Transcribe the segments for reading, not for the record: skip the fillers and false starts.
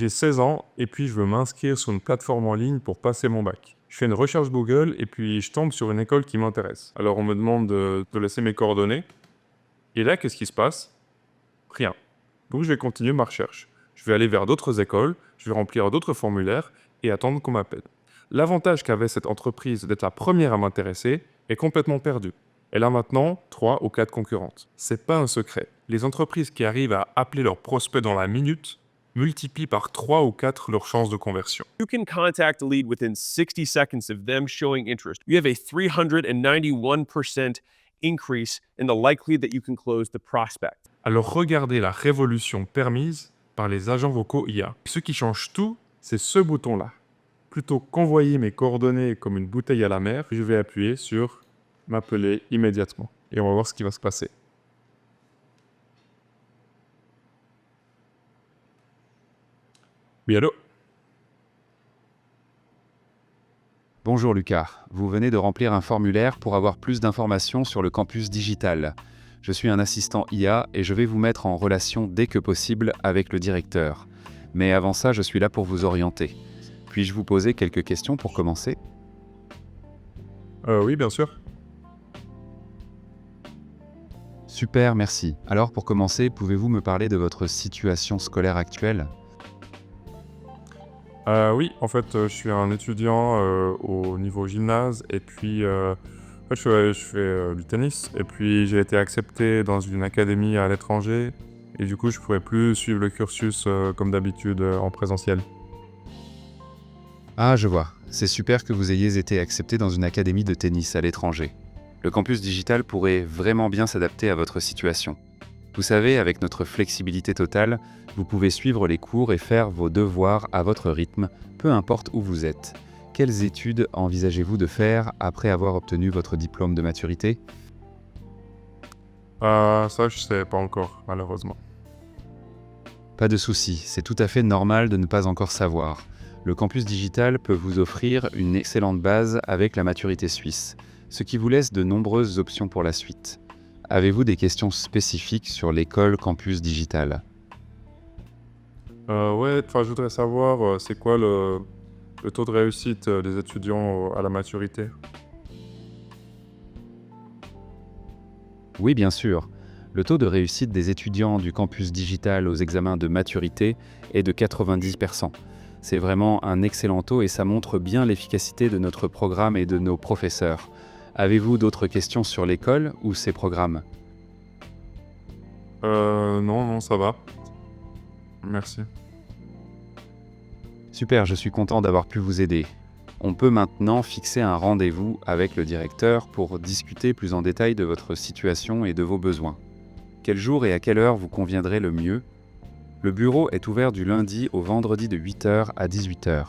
J'ai 16 ans et puis je veux m'inscrire sur une plateforme en ligne pour passer mon bac. Je fais une recherche Google et puis je tombe sur une école qui m'intéresse. Alors on me demande de laisser mes coordonnées. Et là, qu'est-ce qui se passe? Rien. Donc je vais continuer ma recherche. Je vais aller vers d'autres écoles, je vais remplir d'autres formulaires et attendre qu'on m'appelle. L'avantage qu'avait cette entreprise d'être la première à m'intéresser est complètement perdu. Elle a maintenant 3 ou 4 concurrentes. C'est pas un secret. Les entreprises qui arrivent à appeler leurs prospects dans la minute multiplient par 3 ou 4 leurs chances de conversion. You can contact a lead within 60 seconds of them showing interest. You have a 391% increase in the likelihood that you can close the prospect. Alors regardez la révolution permise par les agents vocaux IA. Ce qui change tout, c'est ce bouton-là. Plutôt qu'envoyer mes coordonnées comme une bouteille à la mer, je vais appuyer sur « M'appeler immédiatement » et on va voir ce qui va se passer. Oui, allô? Bonjour Lucas, vous venez de remplir un formulaire pour avoir plus d'informations sur le campus digital. Je suis un assistant IA et je vais vous mettre en relation dès que possible avec le directeur. Mais avant ça, je suis là pour vous orienter. Puis-je vous poser quelques questions pour commencer? Oui, bien sûr. Super, merci. Alors pour commencer, pouvez-vous me parler de votre situation scolaire actuelle? Oui, en fait, je suis un étudiant au niveau gymnase et puis en fait, je fais du tennis et puis j'ai été accepté dans une académie à l'étranger et du coup, je ne pourrais plus suivre le cursus comme d'habitude en présentiel. Ah, je vois. C'est super que vous ayez été accepté dans une académie de tennis à l'étranger. Le campus digital pourrait vraiment bien s'adapter à votre situation. Vous savez, avec notre flexibilité totale, vous pouvez suivre les cours et faire vos devoirs à votre rythme, peu importe où vous êtes. Quelles études envisagez-vous de faire après avoir obtenu votre diplôme de maturité? Ça, je sais pas encore, malheureusement. Pas de souci, c'est tout à fait normal de ne pas encore savoir. Le campus digital peut vous offrir une excellente base avec la maturité suisse, ce qui vous laisse de nombreuses options pour la suite. Avez-vous des questions spécifiques sur l'école campus digital? Ouais, enfin, je voudrais savoir c'est quoi le taux de réussite des étudiants à la maturité? Oui, bien sûr. Le taux de réussite des étudiants du campus digital aux examens de maturité est de 90%. C'est vraiment un excellent taux et ça montre bien l'efficacité de notre programme et de nos professeurs. Avez-vous d'autres questions sur l'école ou ses programmes? Non, non, ça va. Merci. Super, je suis content d'avoir pu vous aider. On peut maintenant fixer un rendez-vous avec le directeur pour discuter plus en détail de votre situation et de vos besoins. Quel jour et à quelle heure vous conviendrez le mieux? Le bureau est ouvert du lundi au vendredi de 8 h à 18 h.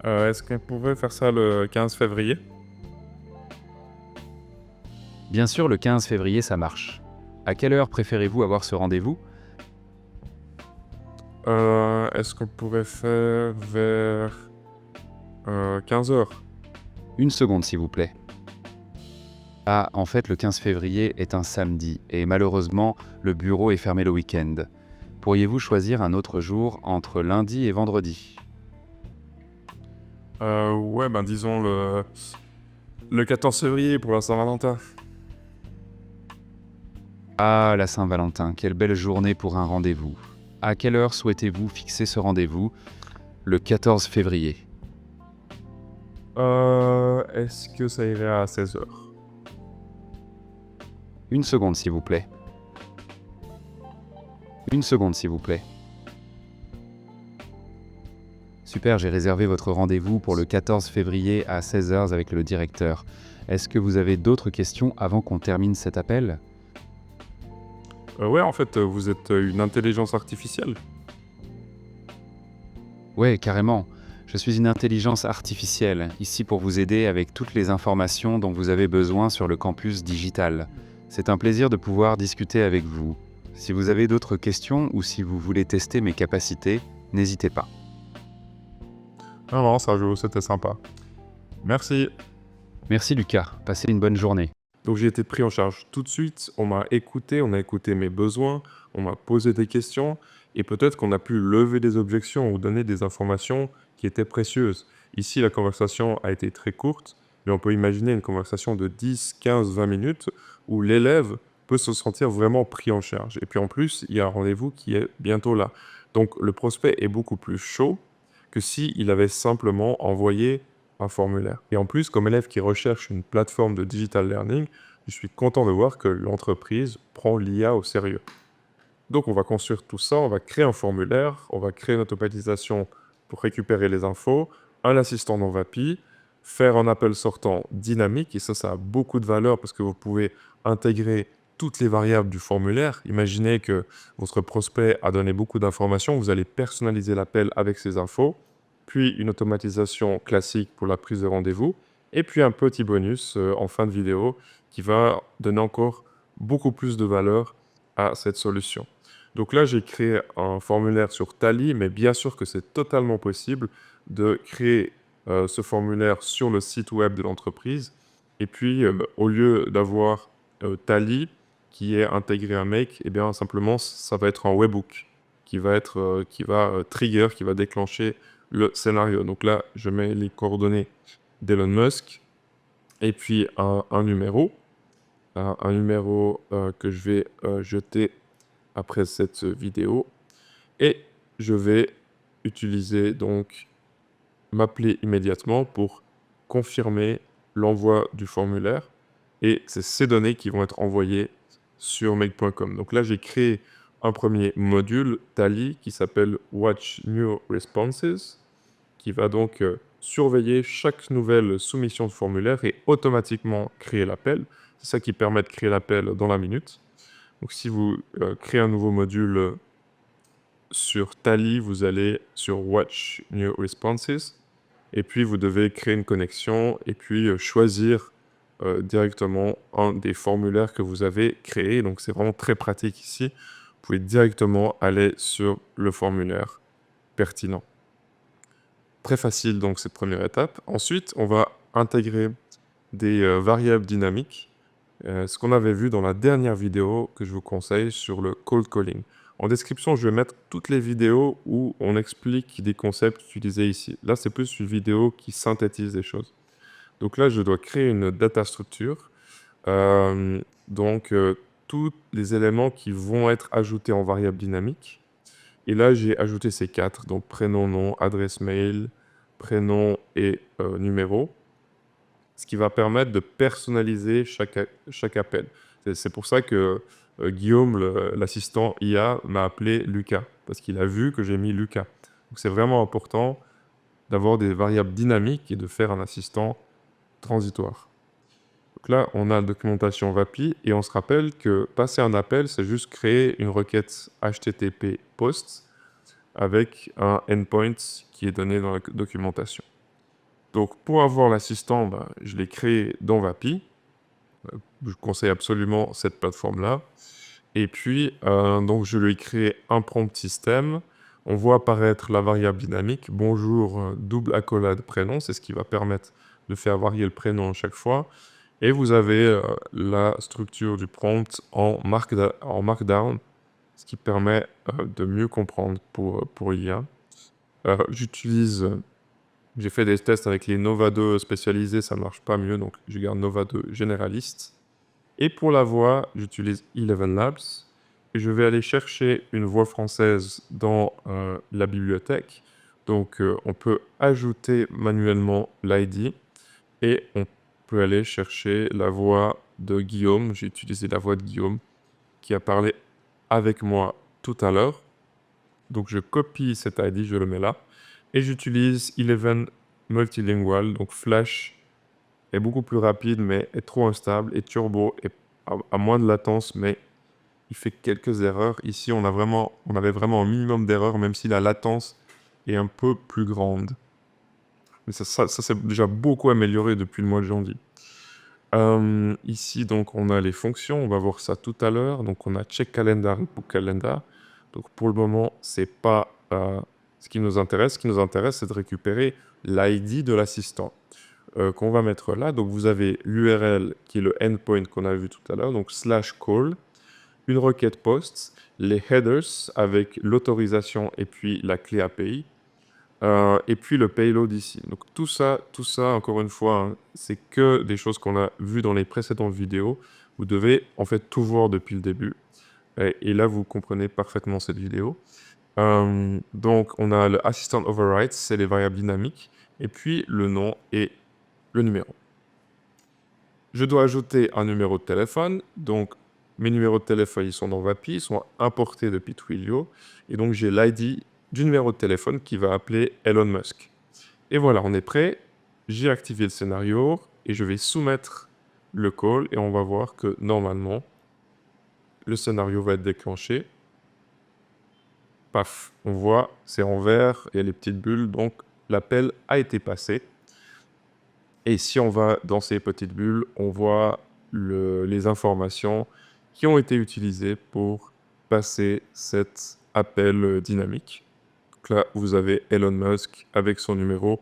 Est-ce qu'on pouvait faire ça le 15 février? Bien sûr, le 15 février, ça marche. À quelle heure préférez-vous avoir ce rendez-vous? Est-ce qu'on pourrait faire vers 15 heures? Une seconde, s'il vous plaît. Ah, en fait, le 15 février est un samedi et malheureusement, le bureau est fermé le week-end. Pourriez-vous choisir un autre jour entre lundi et vendredi? Ouais, ben disons le 14 février pour la Saint-Valentin. Ah, la Saint-Valentin, quelle belle journée pour un rendez-vous. À quelle heure souhaitez-vous fixer ce rendez-vous? Le 14 février. Est-ce que ça irait à 16 heures? Une seconde, s'il vous plaît. Une seconde, s'il vous plaît. Super, j'ai réservé votre rendez-vous pour le 14 février à 16 h avec le directeur. Est-ce que vous avez d'autres questions avant qu'on termine cet appel? Ouais, en fait, vous êtes une intelligence artificielle? Ouais, carrément. Je suis une intelligence artificielle, ici pour vous aider avec toutes les informations dont vous avez besoin sur le campus digital. C'est un plaisir de pouvoir discuter avec vous. Si vous avez d'autres questions ou si vous voulez tester mes capacités, n'hésitez pas. Non, non, ça joue, c'était sympa. Merci. Merci Lucas, passez une bonne journée. Donc j'ai été pris en charge tout de suite, on m'a écouté, on a écouté mes besoins, on m'a posé des questions, et peut-être qu'on a pu lever des objections ou donner des informations qui étaient précieuses. Ici, la conversation a été très courte, mais on peut imaginer une conversation de 10, 15, 20 minutes où l'élève peut se sentir vraiment pris en charge. Et puis en plus, il y a un rendez-vous qui est bientôt là. Donc le prospect est beaucoup plus chaud que s'il avait simplement envoyé un formulaire. Et en plus, comme élève qui recherche une plateforme de digital learning, je suis content de voir que l'entreprise prend l'IA au sérieux. Donc on va construire tout ça, on va créer un formulaire, on va créer une automatisation pour récupérer les infos, un assistant dans Vapi, faire un appel sortant dynamique, et ça a beaucoup de valeur parce que vous pouvez intégrer toutes les variables du formulaire. Imaginez que votre prospect a donné beaucoup d'informations, vous allez personnaliser l'appel avec ces infos, puis une automatisation classique pour la prise de rendez-vous, et puis un petit bonus en fin de vidéo qui va donner encore beaucoup plus de valeur à cette solution. Donc là, j'ai créé un formulaire sur Tally, mais bien sûr que c'est totalement possible de créer ce formulaire sur le site web de l'entreprise. Et puis, au lieu d'avoir Tally qui est intégré à Make, eh bien simplement, ça va être un webhook qui va trigger, qui va déclencher le scénario. Donc là, je mets les coordonnées d'Elon Musk et puis un numéro que je vais jeter après cette vidéo. Et je vais utiliser donc m'appeler immédiatement pour confirmer l'envoi du formulaire. Et c'est ces données qui vont être envoyées sur make.com. Donc là, j'ai créé un premier module Tally qui s'appelle Watch New Responses, qui va donc surveiller chaque nouvelle soumission de formulaire et automatiquement créer l'appel. C'est ça qui permet de créer l'appel dans la minute. Donc si vous créez un nouveau module sur Tally, vous allez sur Watch New Responses, et puis vous devez créer une connexion, et puis choisir directement un des formulaires que vous avez créé. Donc c'est vraiment très pratique ici. Vous pouvez directement aller sur le formulaire pertinent. Très facile donc cette première étape. Ensuite, on va intégrer des variables dynamiques, ce qu'on avait vu dans la dernière vidéo que je vous conseille sur le cold calling. En description, je vais mettre toutes les vidéos où on explique des concepts utilisés ici. Là, c'est plus une vidéo qui synthétise des choses. Donc là, je dois créer une data structure. Tous les éléments qui vont être ajoutés en variable dynamique. Et là, j'ai ajouté ces 4, donc prénom, nom, adresse mail, prénom et numéro, ce qui va permettre de personnaliser chaque appel. C'est pour ça que Guillaume, l'assistant IA, m'a appelé Lucas, parce qu'il a vu que j'ai mis Lucas. Donc c'est vraiment important d'avoir des variables dynamiques et de faire un assistant transitoire. Donc là, on a la documentation Vapi, et on se rappelle que passer un appel, c'est juste créer une requête HTTP POST avec un endpoint qui est donné dans la documentation. Donc pour avoir l'assistant, je l'ai créé dans Vapi. Je conseille absolument cette plateforme-là. Et puis, donc je lui ai créé un prompt système. On voit apparaître la variable dynamique. Bonjour, double accolade prénom. C'est ce qui va permettre de faire varier le prénom à chaque fois. Et vous avez la structure du prompt en Markdown, ce qui permet de mieux comprendre pour IA. J'ai fait des tests avec les Nova 2 spécialisés, ça ne marche pas mieux, donc je garde Nova 2 généraliste. Et pour la voix, j'utilise Eleven Labs. Et je vais aller chercher une voix française dans la bibliothèque. Donc on peut ajouter manuellement l'ID et on peut aller chercher la voix de Guillaume. J'ai utilisé la voix de Guillaume qui a parlé avec moi tout à l'heure. Donc je copie cet ID, je le mets là. Et j'utilise Eleven Multilingual, donc Flash est beaucoup plus rapide, mais est trop instable, et Turbo a moins de latence, mais il fait quelques erreurs. Ici, on avait vraiment un minimum d'erreurs, même si la latence est un peu plus grande. Mais ça s'est déjà beaucoup amélioré depuis le mois de janvier. Ici, donc, on a les fonctions, on va voir ça tout à l'heure. Donc, on a Check Calendar et Book Calendar. Donc, pour le moment, c'est pas ce qui nous intéresse. Ce qui nous intéresse, c'est de récupérer l'ID de l'assistant qu'on va mettre là. Donc, vous avez l'URL qui est le endpoint qu'on a vu tout à l'heure, donc /call. une requête post, les headers avec l'autorisation et puis la clé API, et puis le payload ici. Donc tout ça, encore une fois, hein, c'est que des choses qu'on a vues dans les précédentes vidéos. Vous devez en fait tout voir depuis le début. Et là, vous comprenez parfaitement cette vidéo. Donc, on a le assistant override, c'est les variables dynamiques, et puis le nom et le numéro. Je dois ajouter un numéro de téléphone. Donc, mes numéros de téléphone, ils sont dans Vapi, ils sont importés depuis Twilio. Et donc, j'ai l'ID du numéro de téléphone qui va appeler Elon Musk. Et voilà, on est prêt. J'ai activé le scénario et je vais soumettre le call et on va voir que normalement, le scénario va être déclenché. Paf, on voit, c'est en vert, il y a les petites bulles, donc l'appel a été passé. Et si on va dans ces petites bulles, on voit les informations qui ont été utilisées pour passer cet appel dynamique. Donc là, vous avez Elon Musk avec son numéro.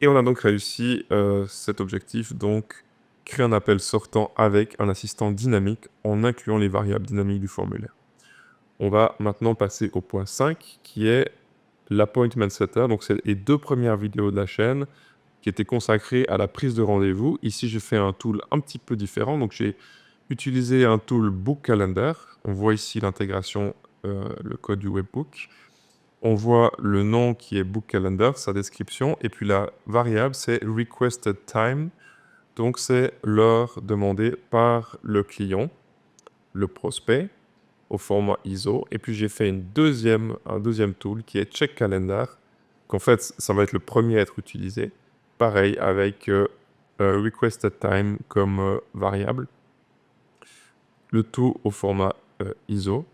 Et on a donc réussi cet objectif, donc créer un appel sortant avec un assistant dynamique en incluant les variables dynamiques du formulaire. On va maintenant passer au point 5 qui est l'appointment setter. Donc, c'est les 2 premières vidéos de la chaîne qui étaient consacrées à la prise de rendez-vous. Ici, j'ai fait un tool un petit peu différent. Donc, j'ai utilisé un tool Book Calendar. On voit ici l'intégration, le code du webbook. On voit le nom qui est Book Calendar, sa description. Et puis, la variable, c'est requested time. Donc, c'est l'heure demandée par le client, le prospect, au format ISO. Et puis, j'ai fait un deuxième tool qui est Check Calendar, qu'en fait, ça va être le premier à être utilisé. Pareil, avec Requested Time comme variable. Le tout au format ISO.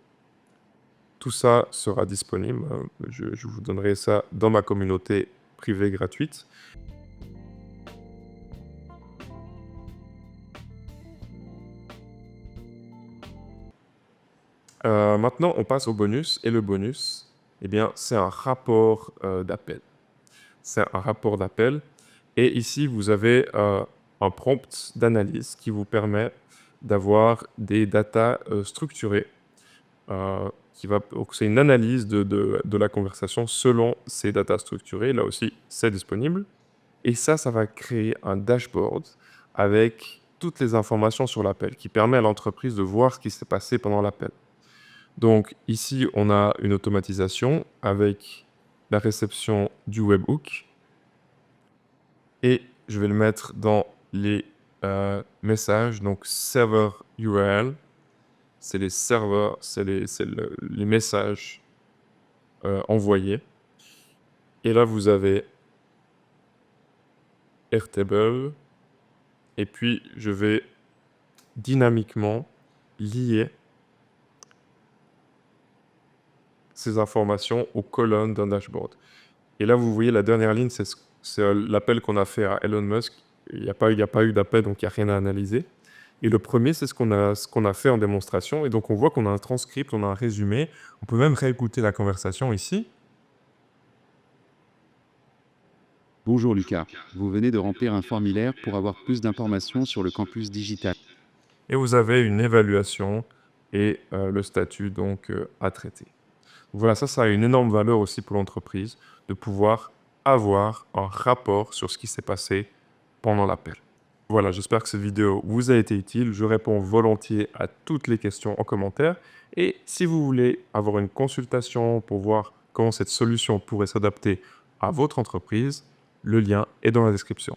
Tout ça sera disponible. Je vous donnerai ça dans ma communauté privée gratuite. Maintenant, on passe au bonus. Et le bonus, eh bien, c'est un rapport d'appel. C'est un rapport d'appel. Et ici, vous avez un prompt d'analyse qui vous permet d'avoir des datas structurées. Donc c'est une analyse de la conversation selon ces datas structurées. Là aussi, c'est disponible. Et ça va créer un dashboard avec toutes les informations sur l'appel qui permet à l'entreprise de voir ce qui s'est passé pendant l'appel. Donc ici, on a une automatisation avec la réception du webhook. Et je vais le mettre dans les messages. Donc server URL, c'est les serveurs, c'est les messages envoyés. Et là, vous avez Airtable. Et puis, je vais dynamiquement lier ces informations aux colonnes d'un dashboard. Et là, vous voyez, la dernière ligne, c'est l'appel qu'on a fait à Elon Musk. Il n'y a pas eu d'appel, donc il n'y a rien à analyser. Et le premier, c'est ce qu'on a fait en démonstration. Et donc, on voit qu'on a un transcript, on a un résumé. On peut même réécouter la conversation ici. Bonjour Lucas, vous venez de remplir un formulaire pour avoir plus d'informations sur le campus digital. Et vous avez une évaluation et le statut donc à traiter. Voilà, ça a une énorme valeur aussi pour l'entreprise de pouvoir avoir un rapport sur ce qui s'est passé pendant l'appel. Voilà, j'espère que cette vidéo vous a été utile. Je réponds volontiers à toutes les questions en commentaire. Et si vous voulez avoir une consultation pour voir comment cette solution pourrait s'adapter à votre entreprise, le lien est dans la description.